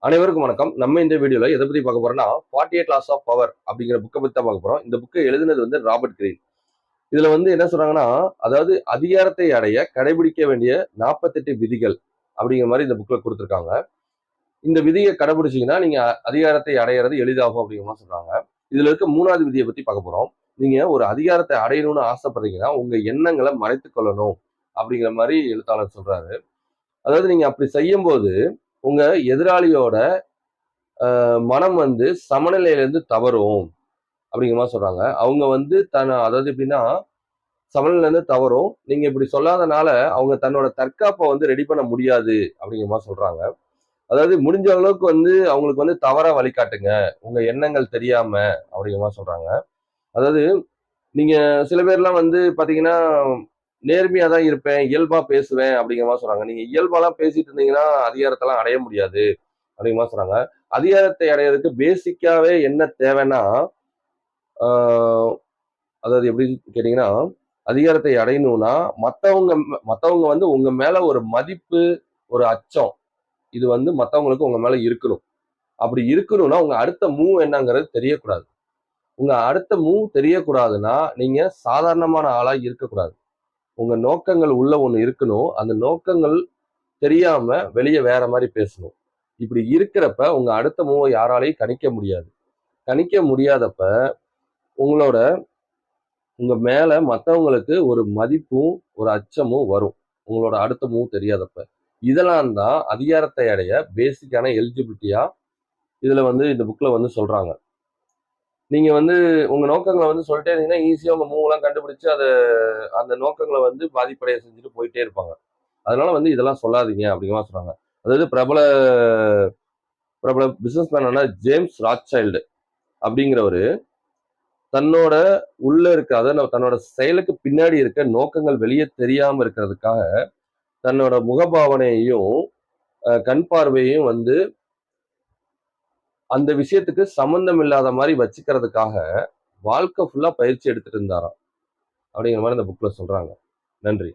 அனைவருக்கும் வணக்கம். நம்ம இந்த வீடியோல எதை பத்தி பார்க்க போறோம்னா 48 லாஸ் ஆஃப் பவர் அப்படிங்கிற புக்கை பத்தி தான் பார்க்க போறோம். இந்த புக்கை எழுதினது ராபர்ட் கிரீன். இதுல என்ன சொல்றாங்கன்னா, அதாவது அதிகாரத்தை அடைய கடைபிடிக்க வேண்டிய 48 விதிகள் அப்படிங்கிற மாதிரி இந்த புக்ல கொடுத்துருக்காங்க. இந்த விதியை கடைபிடிச்சீங்கன்னா நீங்க அதிகாரத்தை அடையிறது எளிதாகும் அப்படிங்கிற மாதிரி சொல்றாங்க. இதுல இருக்க 3வது விதியை பத்தி பார்க்க போறோம். நீங்க ஒரு அதிகாரத்தை அடையணும்னு ஆசைப்படுறீங்கன்னா உங்க எண்ணங்களை மறைத்துக் கொள்ளணும் அப்படிங்கிற மாதிரி எழுத்தாளர் சொல்றாரு. அதாவது நீங்க அப்படி செய்யும் போது உங்க எதிராளியோட மனம் சமநிலையிலிருந்து தவறும் அப்படிங்கிற மாதிரி சொல்றாங்க. அவங்க அதாவது எப்படின்னா சமநிலையிலிருந்து தவறும். நீங்க இப்படி சொல்லாதனால அவங்க தன்னோட தற்காப்பை ரெடி பண்ண முடியாது அப்படிங்கிற மாதிரி சொல்றாங்க. அதாவது முடிஞ்ச அளவுக்கு அவங்களுக்கு தவறா வழிகாட்டுங்க உங்க எண்ணங்கள் தெரியாம அப்படிங்கிற மாதிரி சொல்றாங்க. அதாவது நீங்க சில பேர்லாம் பாத்தீங்கன்னா நேர்மையா தான் இருப்பேன், இயல்பா பேசுவேன் அப்படிங்கிற மாதிரி சொல்றாங்க. நீங்க இயல்பாலாம் பேசிட்டு இருந்தீங்கன்னா அதிகாரத்தெல்லாம் அடைய முடியாது அப்படிங்கிற மாதிரி சொல்றாங்க. அதிகாரத்தை அடையிறதுக்கு பேசிக்காவே என்ன தேவைன்னா, அதாவது எப்படி கேட்டீங்கன்னா, அதிகாரத்தை அடையணும்னா மத்தவங்க மத்தவங்க உங்க மேல ஒரு மதிப்பு, ஒரு அச்சம் இது மத்தவங்களுக்கு உங்க மேல இருக்கணும். அப்படி இருக்கணும்னா உங்க அடுத்த மூவ் என்னங்கிறது தெரியக்கூடாது. உங்க அடுத்த மூவ் தெரியக்கூடாதுன்னா நீங்க சாதாரணமான ஆளா இருக்கக்கூடாது. உங்க நோக்கங்கள் உள்ள ஒண்ணு இருக்கணும். அந்த நோக்கங்கள் தெரியாம வெளியே வேற மாதிரி பேசணும். இப்படி இருக்கிறப்ப உங்க அடுத்த மூவை யாராலையும் கணிக்க முடியாது. கணிக்க முடியாதப்ப உங்களோட உங்க மேல மத்தவங்களுக்கு ஒரு மதிப்பும் ஒரு அச்சமும் வரும். உங்களோட அடுத்த மூவ் தெரியாதப்ப. இதெல்லாம் தான் அதிகாரத்தை அடைய பேசிக்கான எலிஜிபிலிட்டியா இதுல இந்த புக்ல சொல்றாங்க. நீங்க உங்க நோக்கங்களை சொல்லிட்டே இருந்தீங்கன்னா ஈஸியா உங்க மூவ் எல்லாம் கண்டுபிடிச்சு அந்த நோக்கங்களை பாதிப்படைய செஞ்சுட்டு போயிட்டே இருப்பாங்க. அதனால இதெல்லாம் சொல்லாதீங்க அப்படிங்கிற மாதிரி சொல்றாங்க. அதாவது பிரபல பிரபல பிசினஸ் மேனான ஜேம்ஸ் ராத்சைல்டு அப்படிங்கிறவரு தன்னோட உள்ள இருக்க அதாவது தன்னோட செயலுக்கு பின்னாடி இருக்க நோக்கங்கள் வெளியே தெரியாம இருக்கிறதுக்காக தன்னோட முகபாவனையையும் கண் பார்வையையும் அந்த விஷயத்துக்கு சம்பந்தம் இல்லாத மாதிரி வச்சுக்கிறதுக்காக வாழ்க்கை ஃபுல்லா பயிற்சி எடுத்துட்டு இருந்தாராம் அப்படிங்கிற மாதிரி இந்த புக்ல சொல்றாங்க. நன்றி.